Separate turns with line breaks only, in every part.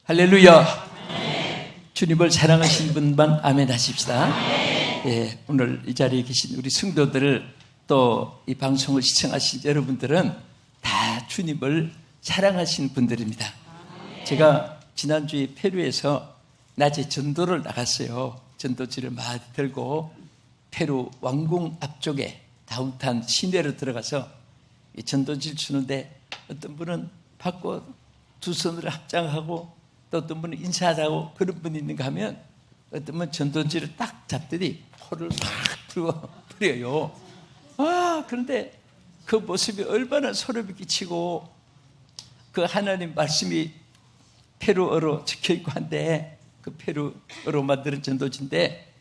할렐루야. 주님을 사랑하시는 분만 아멘 하십시다. 예, 오늘 이 자리에 계신 우리 성도들을 또 이 방송을 시청하신 여러분들은 다 주님을 사랑하시는 분들입니다. 제가 지난주에 페루에서 낮에 전도를 나갔어요. 전도지를 많이 들고 페루 왕궁 앞쪽에 다운타운 시내로 들어가서 전도지를 주는데 어떤 분은 받고 두 손으로 합장하고 또 어떤 분은 인사하자고 그런 분이 있는가 하면 어떤 분은 전도지를 딱 잡더니 포를 막 뿌려요. 그런데 그 모습이 얼마나 소름이 끼치고 그 하나님 말씀이 페루어로 적혀있고 한데 그 페루어로 만드는 전도지인데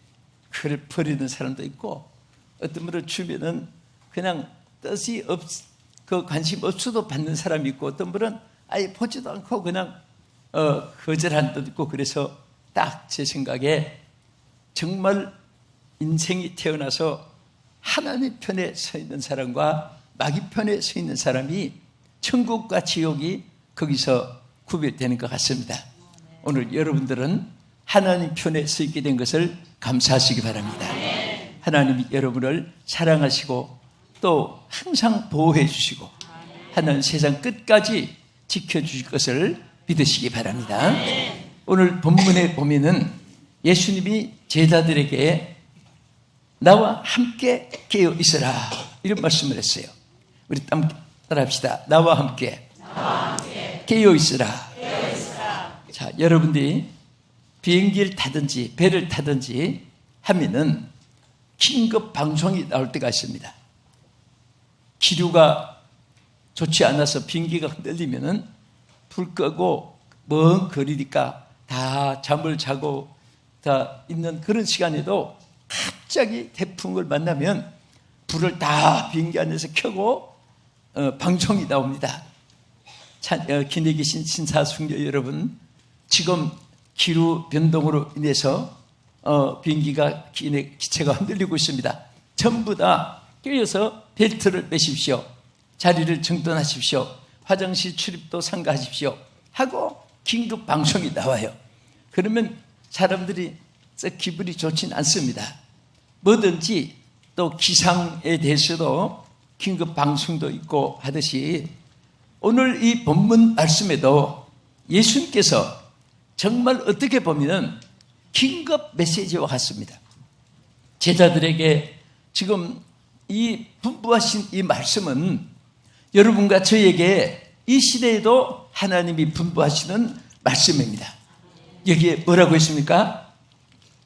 그걸 버리는 사람도 있고 어떤 분은 주면은 그냥 뜻이 그 관심 없어도 받는 사람이 있고 어떤 분은 아예 보지도 않고 그냥 거절한 뜻 있고 그래서 딱 제 생각에 정말 인생이 태어나서 하나님 편에 서 있는 사람과 마귀 편에 서 있는 사람이 천국과 지옥이 거기서 구별되는 것 같습니다. 오늘 여러분들은 하나님 편에 서 있게 된 것을 감사하시기 바랍니다. 하나님이 여러분을 사랑하시고 또 항상 보호해 주시고 하나님 세상 끝까지 지켜주실 것을 믿으시기 바랍니다. 오늘 본문에 보면은 예수님이 제자들에게 나와 함께 깨어 있어라 이런 말씀을 했어요. 우리 따라합시다. 나와 함께 깨어 있어라. 자, 여러분들이 비행기를 타든지 배를 타든지 하면은 긴급 방송이 나올 때가 있습니다. 기류가 좋지 않아서 비행기가 흔들리면은 불 끄고 먼 거리니까 다 잠을 자고 다 있는 그런 시간에도 갑자기 태풍을 만나면 불을 다 비행기 안에서 켜고 방송이 나옵니다. 기내 계신 신사숙녀 여러분, 지금 기후 변동으로 인해서 비행기가 기체가 흔들리고 있습니다. 전부 다 깨어서 벨트를 매십시오. 자리를 정돈하십시오. 화장실 출입도 삼가하십시오. 하고 긴급 방송이 나와요. 그러면 사람들이 기분이 좋진 않습니다. 뭐든지 또 기상에 대해서도 긴급 방송도 있고 하듯이 오늘 이 본문 말씀에도 예수님께서 정말 어떻게 보면 긴급 메시지와 같습니다. 제자들에게 지금 이 분부하신 이 말씀은 여러분과 저에게 이 시대에도 하나님이 분부하시는 말씀입니다. 여기에 뭐라고 했습니까?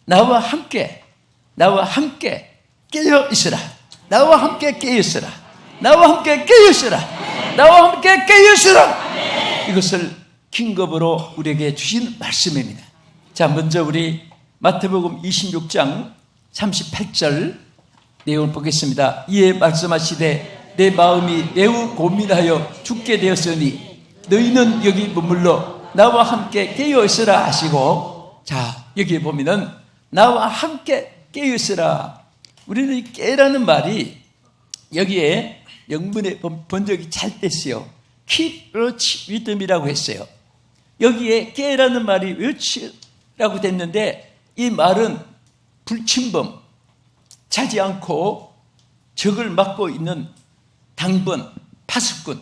나와 함께 깨어 있으라. 나와 함께 깨어 있으라. 나와 함께 깨어 있으라. 나와 함께 깨어 있으라. 이것을 긴급으로 우리에게 주신 말씀입니다. 자, 먼저 우리 마태복음 26장 38절 내용을 보겠습니다. 이에 말씀하시되 내 마음이 매우 고민하여 죽게 되었으니 너희는 여기 머물러 나와 함께 깨어 있으라 하시고, 자, 여기에 보면은 나와 함께 깨어 있으라. 우리는 이 깨라는 말이 여기에 영문의 번역이 잘 됐어요. Keep watch with me이라고 했어요. 여기에 깨라는 말이 watch라고 됐는데 이 말은 불침범, 자지 않고 적을 막고 있는 당번, 파수꾼,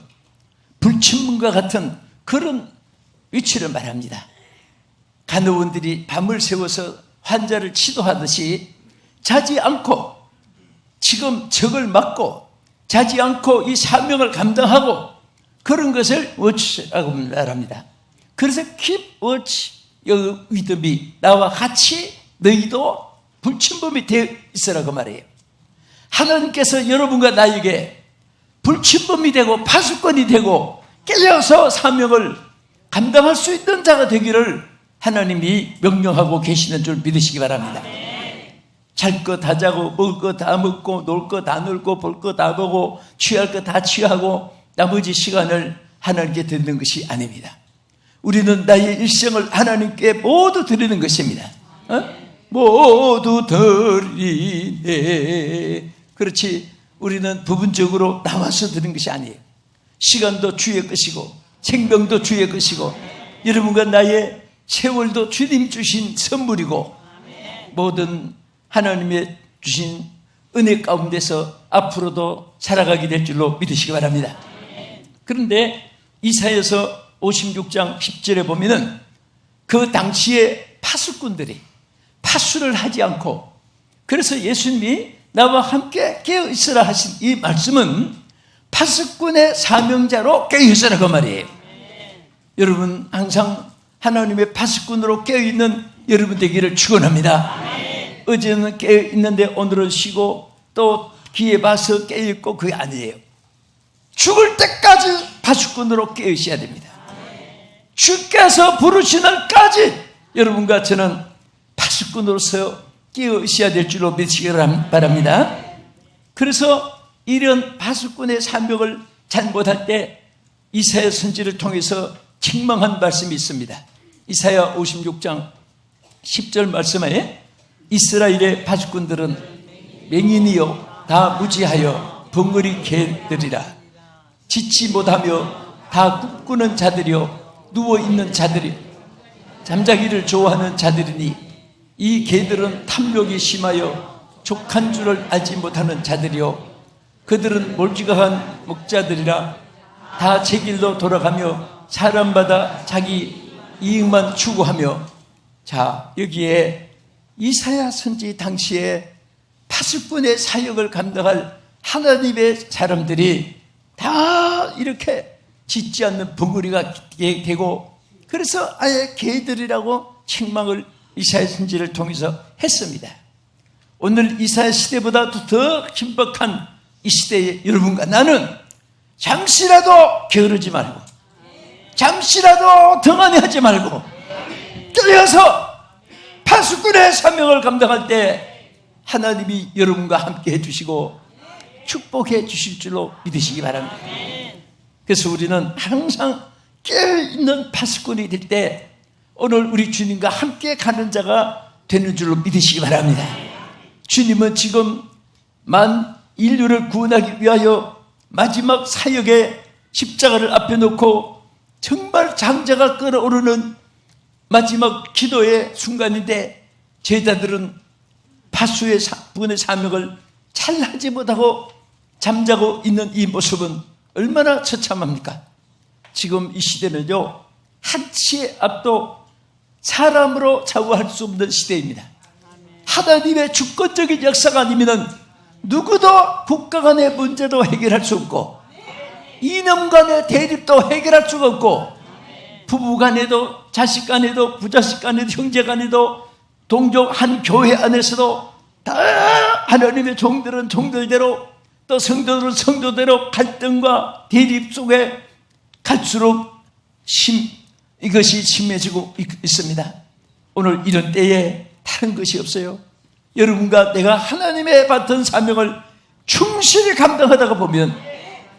불침범과 같은 그런 위치를 말합니다. 간호원들이 밤을 새워서 환자를 치료하듯이 자지 않고 지금 적을 막고 자지 않고 이 사명을 감당하고 그런 것을 watch라고 말합니다. 그래서 keep watch with me, 나와 같이 너희도 불침범이 되어 있으라고 말해요. 하나님께서 여러분과 나에게 불침범이 되고 파수꾼이 되고 깨어서 사명을 감당할 수 있는 자가 되기를 하나님이 명령하고 계시는 줄 믿으시기 바랍니다. 잘 거 다 자고 먹을 거 다 먹고 놀 거 다 놀고 볼 거 다 보고 취할 거 다 취하고 나머지 시간을 하나님께 드리는 것이 아닙니다. 우리는 나의 일생을 하나님께 모두 드리는 것입니다. 모두 드리네. 그렇지, 우리는 부분적으로 나와서 드리는 것이 아니에요. 시간도 주의 것이고 생명도 주의 것이고 여러분과 나의 세월도 주님 주신 선물이고 모든 하나님의 주신 은혜 가운데서 앞으로도 살아가게 될 줄로 믿으시기 바랍니다. 그런데 이사야서 56장 10절에 보면은 그 당시에 파수꾼들이 파수를 하지 않고, 그래서 예수님이 나와 함께 깨어 있으라 하신 이 말씀은 파수꾼의 사명자로 깨어 있으라 그 말이에요. 여러분 항상 하나님의 파수꾼으로 깨어 있는 여러분 되기를 축원합니다. 어제는 깨어 있는데 오늘은 쉬고 또 기회 봐서 깨어 있고 그게 아니에요. 죽을 때까지 파수꾼으로 깨어 있어야 됩니다. 주께서 부르신 날까지 여러분과 저는 파수꾼으로서 깨어 있어야 될 줄로 믿으시기 바랍니다. 그래서 이런 파수꾼의 사명을 잘못할 때 이사야 선지를 통해서 책망한 말씀이 있습니다. 이사야 56장 10절 말씀에 이스라엘의 파수꾼들은 맹인이요 다 무지하여 벙어리 개들이라. 짓지 못하며 다 꿈꾸는 자들이요 누워있는 자들이 잠자기를 좋아하는 자들이니 이 개들은 탐욕이 심하여 족한 줄을 알지 못하는 자들이요 그들은 몰지각한 목자들이라. 다 제 길로 돌아가며 사람마다 자기 이익만 추구하며. 자, 여기에 이사야 선지 당시에 파수꾼의 사역을 감당할 하나님의 사람들이 다 이렇게 짓지 않는 벙어리가 되고, 그래서 아예 개들이라고 책망을 이사야 선지를 통해서 했습니다. 오늘 이사야 시대보다 더 긴박한 이 시대에 여러분과 나는 잠시라도 게으르지 말고, 잠시라도 등한히 하지 말고 깨어서 파수꾼의 사명을 감당할 때 하나님이 여러분과 함께 해주시고 축복해 주실 줄로 믿으시기 바랍니다. 그래서 우리는 항상 깨어있는 파수꾼이 될 때 오늘 우리 주님과 함께 가는 자가 되는 줄로 믿으시기 바랍니다. 주님은 지금 만 인류를 구원하기 위하여 마지막 사역에 십자가를 앞에 놓고 정말 장자가 끓어오르는 마지막 기도의 순간인데 제자들은 파수의 분의 사명을 잘하지 못하고 잠자고 있는 이 모습은 얼마나 처참합니까? 지금 이 시대는요, 한치의 앞도 사람으로 좌우할 수 없는 시대입니다. 하나님의 주권적인 역사가 아니면 누구도 국가 간의 문제도 해결할 수 없고, 이념 간의 대립도 해결할 수가 없고, 부부 간에도 자식 간에도 부자식 간에도 형제 간에도 동족 한 교회 안에서도 다 하나님의 종들은 종들대로 또 성도들은 성도대로 갈등과 대립 속에 갈수록 이것이 심해지고 있습니다. 오늘 이런 때에 다른 것이 없어요. 여러분과 내가 하나님의 받은 사명을 충실히 감당하다가 보면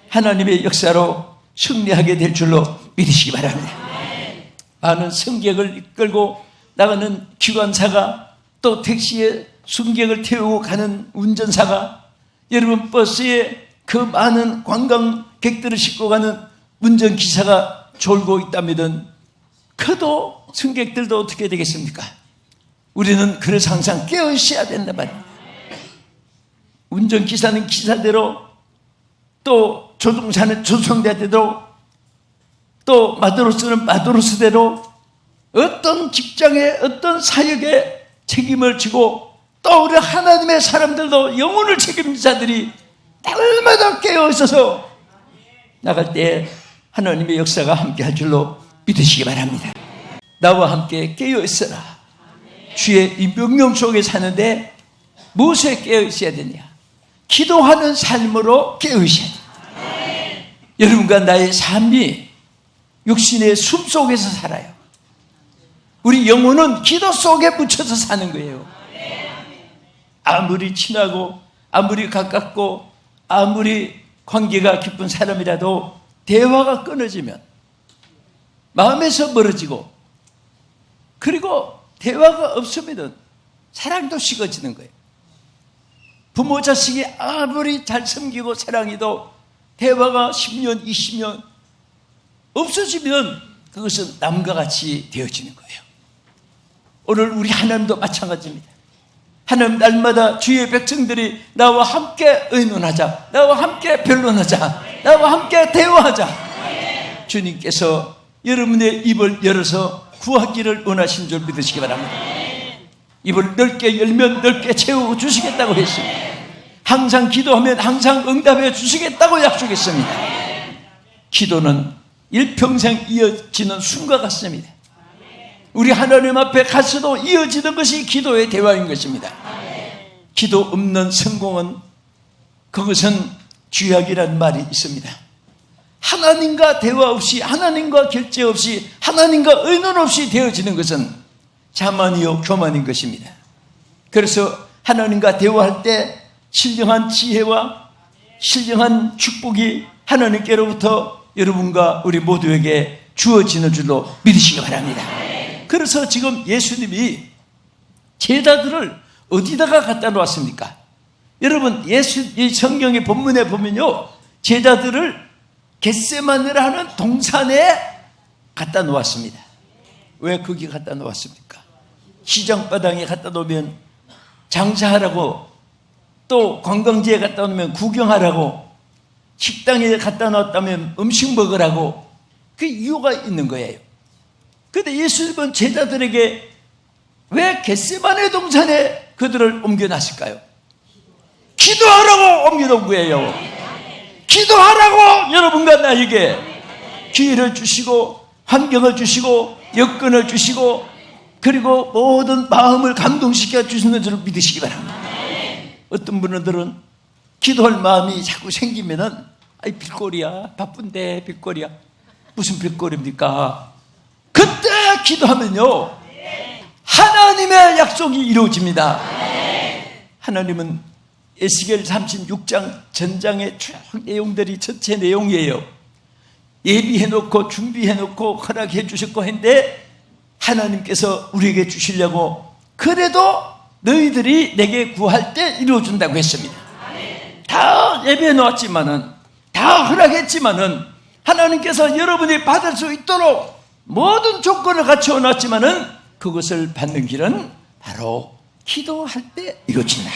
하나님의 역사로 승리하게 될 줄로 믿으시기 바랍니다. 많은 승객을 이끌고 나가는 기관사가, 또 택시에 승객을 태우고 가는 운전사가, 여러분 버스에 그 많은 관광객들을 싣고 가는 운전기사가 졸고 있다면 그도 승객들도 어떻게 되겠습니까? 우리는 그래서 항상 깨어 있어야 된단 말이에요. 운전기사는 기사대로, 또 조종사는 조종자대로, 또 마도로스는 마도로스대로 어떤 직장에 어떤 사역에 책임을 지고, 또 우리 하나님의 사람들도 영혼을 책임진 자들이 날마다 깨어 있어서 나갈 때 하나님의 역사가 함께 할 줄로 믿으시기 바랍니다. 나와 함께 깨어 있어라. 주의 이 명령 속에 사는데 무엇에 깨어 있어야 되냐? 기도하는 삶으로 깨어 있어야 돼요. 여러분과 나의 삶이 육신의 숨 속에서 살아요. 우리 영혼은 기도 속에 묻혀서 사는 거예요. 아무리 친하고 아무리 가깝고 아무리 관계가 깊은 사람이라도 대화가 끊어지면 마음에서 멀어지고, 그리고 대화가 없으면 사랑도 식어지는 거예요. 부모 자식이 아무리 잘 섬기고 사랑해도 대화가 10년 20년 없어지면 그것은 남과 같이 되어지는 거예요. 오늘 우리 하나님도 마찬가지입니다. 하나님 날마다 주의 백성들이 나와 함께 의논하자, 나와 함께 변론하자, 나와 함께 대화하자. 주님께서 여러분의 입을 열어서 구하기를 원하신 줄 믿으시기 바랍니다. 입을 넓게 열면 넓게 채워 주시겠다고 했습니다. 항상 기도하면 항상 응답해 주시겠다고 약속했습니다. 기도는 일평생 이어지는 순과 같습니다. 우리 하나님 앞에 가서도 이어지는 것이 기도의 대화인 것입니다. 기도 없는 성공은, 그것은 죄악이라는 말이 있습니다. 하나님과 대화 없이, 하나님과 결제 없이, 하나님과 의논 없이 되어지는 것은 자만이요 교만인 것입니다. 그래서 하나님과 대화할 때 신령한 지혜와 신령한 축복이 하나님께로부터 여러분과 우리 모두에게 주어지는 줄로 믿으시기 바랍니다. 그래서 지금 예수님이 제자들을 어디다가 갖다 놓았습니까? 여러분, 이 성경의 본문에 보면요, 제자들을 겟세마네라 하는 동산에 갖다 놓았습니다. 왜 거기 갖다 놓았습니까? 시장바닥에 갖다 놓으면 장사하라고, 또 관광지에 갖다 놓으면 구경하라고, 식당에 갖다 놨다면 음식 먹으라고, 그 이유가 있는 거예요. 그런데 예수님은 제자들에게 왜 겟세마네 동산에 그들을 옮겨놨을까요? 기도하라고 옮겨놓은 거예요. 기도하라고 여러분과 나에게 기회를 주시고 환경을 주시고 여건을 주시고 그리고 모든 마음을 감동시켜 주시는 줄 믿으시기 바랍니다. 어떤 분들은 기도할 마음이 자꾸 생기면은 아이 빌거리야, 바쁜데 빌거리야. 무슨 빌거리입니까? 그때 기도하면요 하나님의 약속이 이루어집니다. 하나님은 에스겔 36장 전장의 쭉 내용들이 전체 내용이에요. 예비해놓고 준비해놓고 허락해 주셨고 했는데 하나님께서 우리에게 주시려고 그래도 너희들이 내게 구할 때 이루어준다고 했습니다. 다 예비해 놓았지만은, 다 허락했지만은 하나님께서 여러분이 받을 수 있도록 모든 조건을 갖춰 놨지만은 그것을 받는 길은 바로 기도할 때 이루어진다.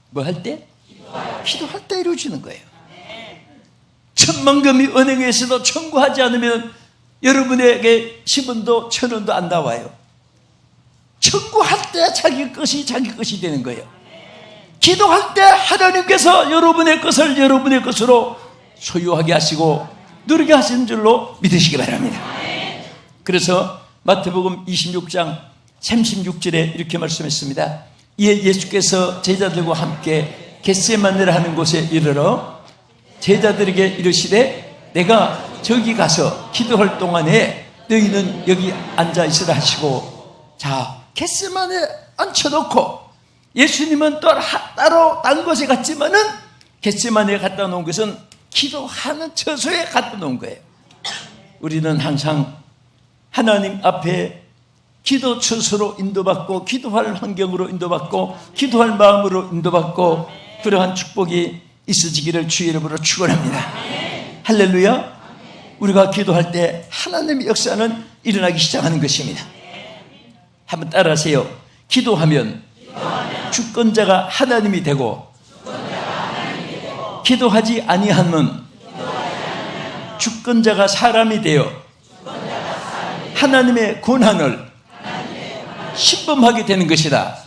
뭐 할 때? 기도할 때 이루어지는 거예요. 천만금이 은행에 있어도 청구하지 않으면 여러분에게 10원도 1000원도 안 나와요. 청구할 때 자기 것이 되는 거예요. 기도할 때 하나님께서 여러분의 것을 여러분의 것으로 소유하게 하시고 누리게 하시는 줄로 믿으시기 바랍니다. 그래서 마태복음 26장 36절에 이렇게 말씀했습니다. 이에 예수께서 제자들과 함께 겟세마네라 하는 곳에 이르러 제자들에게 이르시되 내가 저기 가서 기도할 동안에 너희는 여기 앉아 있으라 하시고, 자, 겟세마네 앉혀놓고 예수님은 또 따로 딴 곳에 갔지만은 겟세마네에 갖다 놓은 것은 기도하는 처소에 갖다 놓은 거예요. 우리는 항상 하나님 앞에 기도 처소로 인도받고 기도할 환경으로 인도받고 기도할 마음으로 인도받고 그러한 축복이 있어지기를 주의 이름으로 축원합니다. 할렐루야. 우리가 기도할 때 하나님의 역사는 일어나기 시작하는 것입니다. 한번 따라하세요. 기도하면 주권자가 하나님이 되고 기도하지 아니하면 주권자가 사람이 되어 하나님의 권한을 신범하게 되는 것이다.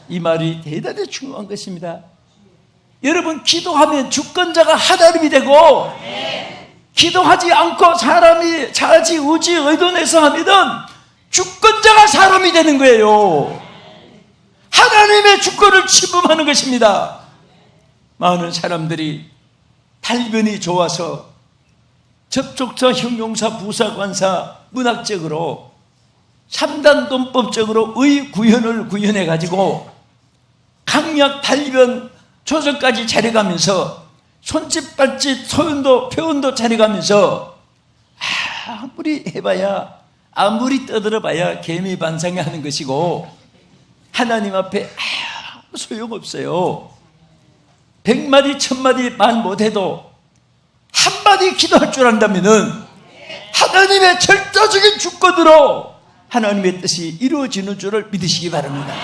이 말이 대단히 중요한 것입니다. 여러분, 기도하면 주권자가 하나님이 되고 기도하지 않고 사람이 자지 의지 의논해서 하면 주권자가 사람이 되는 거예요. 하나님의 주권을 침범하는 것입니다. 많은 사람들이 달변이 좋아서 접촉사, 형용사, 부사, 관사 문학적으로 3단 논법적으로 의 구현을 구현해가지고 강약, 달변, 조서까지 잘해가면서 손짓, 발짓, 소연도, 표현도 잘해가면서 아무리 해봐야, 아무리 떠들어봐야 개미반상에 하는 것이고 하나님 앞에 아무 소용없어요. 100마디, 1000마디 말 못해도 한마디 기도할 줄 안다면은 하나님의 절대적인 주권으로 하나님의 뜻이 이루어지는 줄을 믿으시기 바랍니다.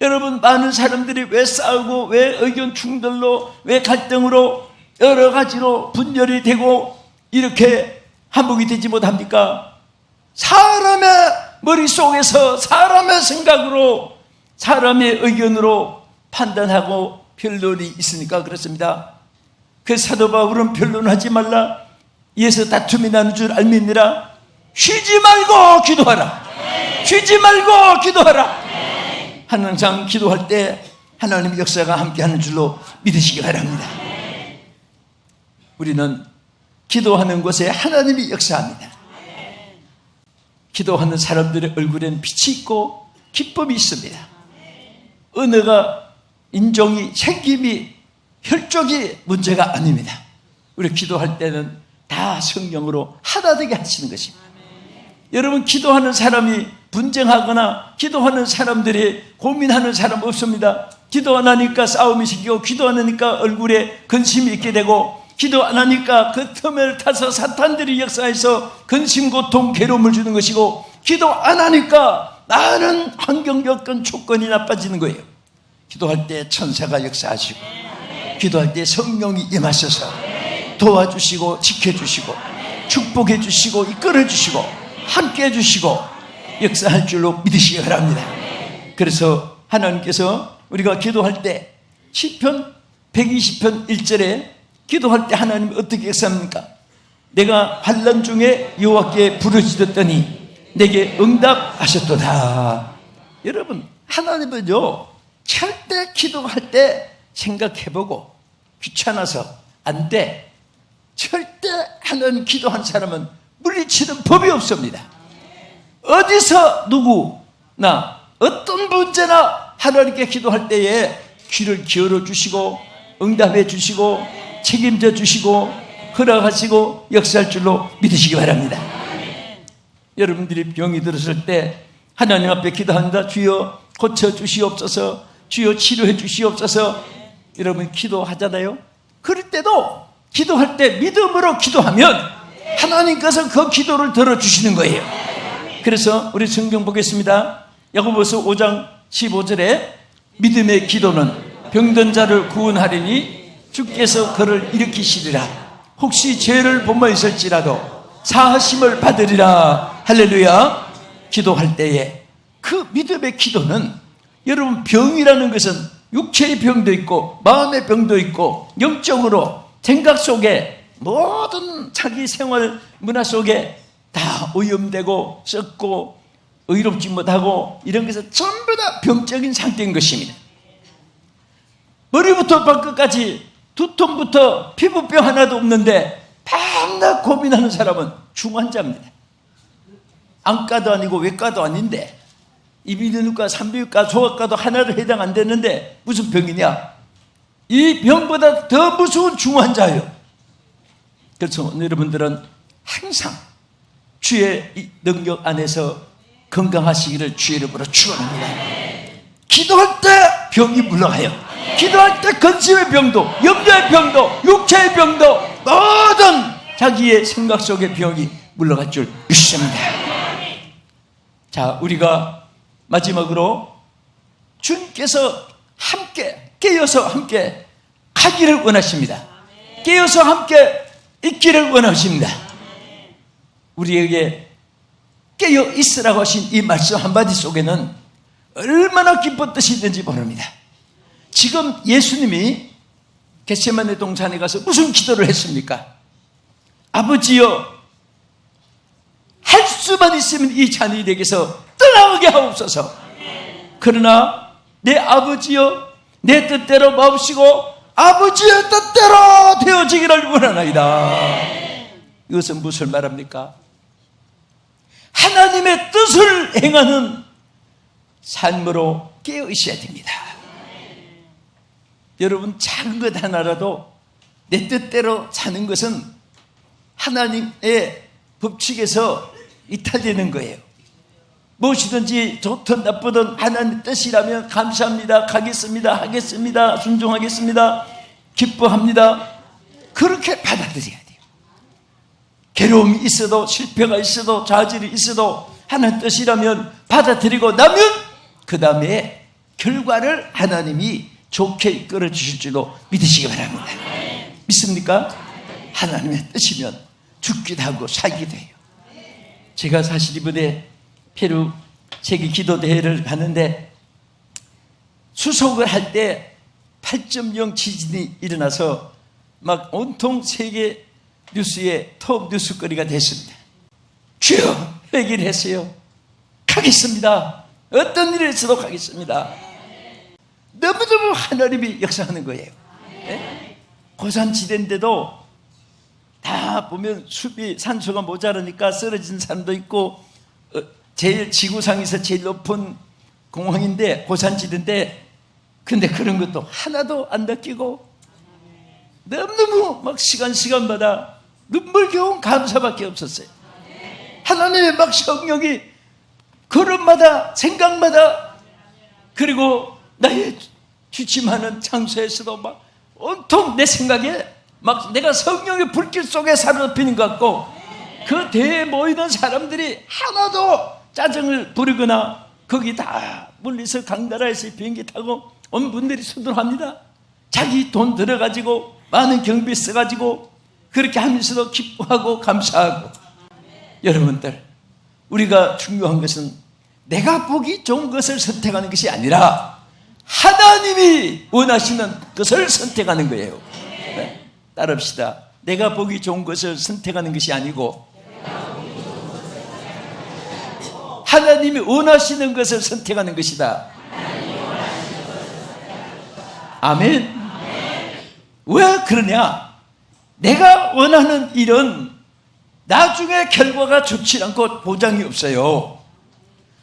여러분, 많은 사람들이 왜 싸우고, 왜 의견 충돌로, 왜 갈등으로, 여러 가지로 분열이 되고 이렇게 한복이 되지 못합니까? 사람의 머릿속에서, 사람의 생각으로, 사람의 의견으로 판단하고 변론이 있으니까 그렇습니다. 그 사도 바울은 변론하지 말라, 이에서 다툼이 나는 줄 알미니라. 쉬지 말고 기도하라. 쉬지 말고 기도하라. 항상 기도할 때 하나님의 역사가 함께하는 줄로 믿으시기 바랍니다. 우리는 기도하는 곳에 하나님이 역사합니다. 기도하는 사람들의 얼굴에는 빛이 있고 기쁨이 있습니다. 언어가, 인종이, 생김이, 혈족이 문제가 아닙니다. 우리 기도할 때는 다 성령으로 하나 되게 하시는 것입니다. 여러분, 기도하는 사람이 분쟁하거나 기도하는 사람들이 고민하는 사람 없습니다. 기도 안 하니까 싸움이 생기고, 기도 안 하니까 얼굴에 근심이 있게 되고, 기도 안 하니까 그 틈을 타서 사탄들이 역사해서 근심, 고통, 괴로움을 주는 것이고, 기도 안 하니까 나는 환경, 여건, 조건이 나빠지는 거예요. 기도할 때 천사가 역사하시고, 기도할 때 성령이 임하셔서 도와주시고, 지켜주시고, 축복해 주시고, 이끌어 주시고, 함께 해주시고 역사할 줄로 믿으시기 바랍니다. 그래서 하나님께서 우리가 기도할 때 시편 120편 1절에 기도할 때 하나님 어떻게 역사합니까? 내가 환난 중에 여호와께 부르짖었더니 내게 응답하셨도다. 여러분, 하나님은요, 절대 기도할 때 생각해보고 귀찮아서 안 돼. 절대 하나님 기도한 사람은 물리치는 법이 없습니다. 어디서 누구나 어떤 문제나 하나님께 기도할 때에 귀를 기울여 주시고 응답해 주시고 책임져 주시고 허락하시고 역사할 줄로 믿으시기 바랍니다. 여러분들이 병이 들었을 때 하나님 앞에 기도한다. 주여 고쳐주시옵소서, 주여 치료해 주시옵소서. 여러분 기도하잖아요. 그럴 때도 기도할 때 믿음으로 기도하면 하나님께서 그 기도를 들어주시는 거예요. 그래서 우리 성경 보겠습니다. 야고보서 5장 15절에 믿음의 기도는 병든 자를 구원하리니 주께서 그를 일으키시리라. 혹시 죄를 범하여 있을지라도 사하심을 받으리라. 할렐루야. 기도할 때에 그 믿음의 기도는, 여러분, 병이라는 것은 육체의 병도 있고 마음의 병도 있고 영적으로 생각 속에 모든 자기 생활 문화 속에 다 오염되고 썩고 의롭지 못하고 이런 것은 전부 다 병적인 상태인 것입니다. 머리부터 발끝까지 두통부터 피부병 하나도 없는데 밤낮 고민하는 사람은 중환자입니다. 안과도 아니고 외과도 아닌데, 이비인후과, 산부인과, 소아과도 하나도 해당 안 되는데 무슨 병이냐? 이 병보다 더 무서운 중환자예요. 그래서 여러분들은 항상 주의 능력 안에서 건강하시기를 주의 이름으로 축원합니다. 기도할 때 병이 물러가요. 기도할 때 근심의 병도, 염려의 병도, 육체의 병도, 모든 자기의 생각 속의 병이 물러갈 줄 믿습니다. 자, 우리가 마지막으로 주님께서 함께 깨어서 함께 가기를 원하십니다. 깨어서 함께 있기를 원하십니다. 우리에게 깨어 있으라고 하신 이 말씀 한마디 속에는 얼마나 깊은 뜻이 있는지 모릅니다. 지금 예수님이 겟세마네 동산에 가서 무슨 기도를 했습니까? 아버지여, 할 수만 있으면 이 자녀에게서 떠나게 하옵소서. 그러나 내 아버지여, 내 뜻대로 마옵시고 아버지의 뜻대로 되어지기를 원하나이다. 이것은 무슨 말합니까? 하나님의 뜻을 행하는 삶으로 깨어 있어야 됩니다. 여러분, 작은 것 하나라도 내 뜻대로 사는 것은 하나님의 법칙에서 이탈되는 거예요. 무엇이든지 좋든 나쁘든 하나님의 뜻이라면 감사합니다, 가겠습니다, 하겠습니다, 순종하겠습니다, 기뻐합니다. 그렇게 받아들여야 돼요. 괴로움이 있어도, 실패가 있어도, 좌절이 있어도 하나님 뜻이라면 받아들이고 나면 그 다음에 결과를 하나님이 좋게 이끌어 주실 줄로 믿으시기 바랍니다. 믿습니까? 하나님의 뜻이면 죽기도 하고 살기도 해요. 제가 사실 이번에 페루 세계 기도대회를 가는데 수속을 할 때 8.0 지진이 일어나서 막 온통 세계 뉴스에 톱 뉴스거리가 됐습니다. 주여 회개를 했어요. 가겠습니다. 어떤 일을 있어도 가겠습니다. 너무너무 하나님이 역사하는 거예요. 네? 고산지대인데도 다 보면 숲이 산소가 모자라니까 쓰러진 사람도 있고 제일 지구상에서 제일 높은 공항인데 고산지대인데 근데 그런 것도 하나도 안 느끼고 너무너무 막 시간마다 눈물겨운 감사밖에 없었어요. 하나님의 막 성령이 걸음마다 생각마다 그리고 나의 주침하는 장소에서도 막 온통 내 생각에 막 내가 성령의 불길 속에 사로잡히는 것 같고 그 대회에 모이는 사람들이 하나도 짜증을 부리거나 거기 다 멀리서 강나라에서 비행기 타고 온 분들이 수두합니다. 자기 돈 들어가지고 많은 경비 써가지고 그렇게 하면서도 기뻐하고 감사하고 여러분들 우리가 중요한 것은 내가 보기 좋은 것을 선택하는 것이 아니라 하나님이 원하시는 것을 선택하는 거예요. 네? 따릅시다. 내가 보기 좋은 것을 선택하는 것이 아니고 하나님이 원하시는 것을 선택하는 것이다. 아멘. 왜 그러냐? 내가 원하는 일은 나중에 결과가 좋지 않고 보장이 없어요.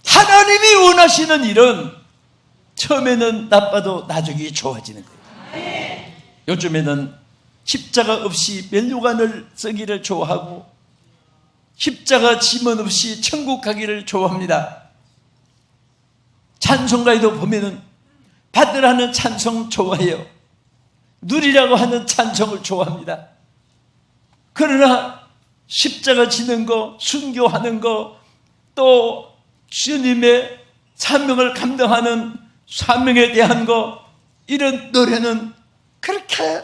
하나님이 원하시는 일은 처음에는 나빠도 나중에 좋아지는 거예요. 요즘에는 십자가 없이 면류관을 쓰기를 좋아하고 십자가 지문 없이 천국 가기를 좋아합니다. 찬송가에도 보면은 받으라는 찬송 좋아해요. 누리라고 하는 찬송을 좋아합니다. 그러나 십자가 지는 거, 순교하는 거, 또 주님의 사명을 감당하는 사명에 대한 거, 이런 노래는 그렇게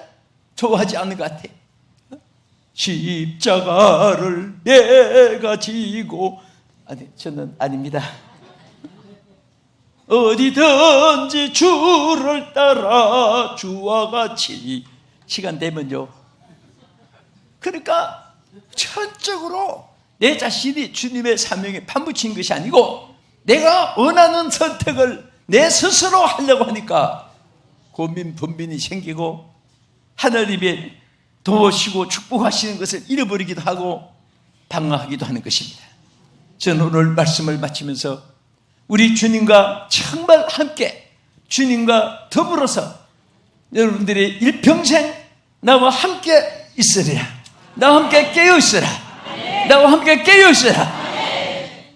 좋아하지 않는 것 같아요. 십자가를 내가 지고, 아니, 저는 아닙니다. 어디든지 주를 따라 주와 같이 시간 되면요. 그러니까 전적으로 내 자신이 주님의 사명에 파묻힌 것이 아니고 내가 원하는 선택을 내 스스로 하려고 하니까 고민 분민이 생기고 하나님의 도우시고 축복하시는 것을 잃어버리기도 하고 방황하기도 하는 것입니다. 저는 오늘 말씀을 마치면서 우리 주님과 정말 함께 주님과 더불어서 여러분들이 일평생 나와 함께 있으리라. 나와 함께 깨어 있으라. 나와 함께 깨어 있으라.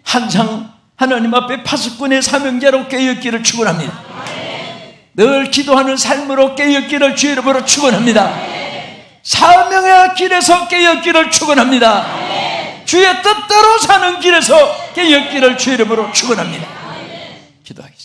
항상 하나님 앞에 파수꾼의 사명자로 깨어 있기를 축원합니다. 늘 기도하는 삶으로 깨어 있기를 주의 이름으로 축원합니다. 사명의 길에서 깨어 있기를 축원합니다. 주의 뜻대로 사는 길에서 깨어 있기를 주의 이름으로 축원합니다. 기도하겠습니다.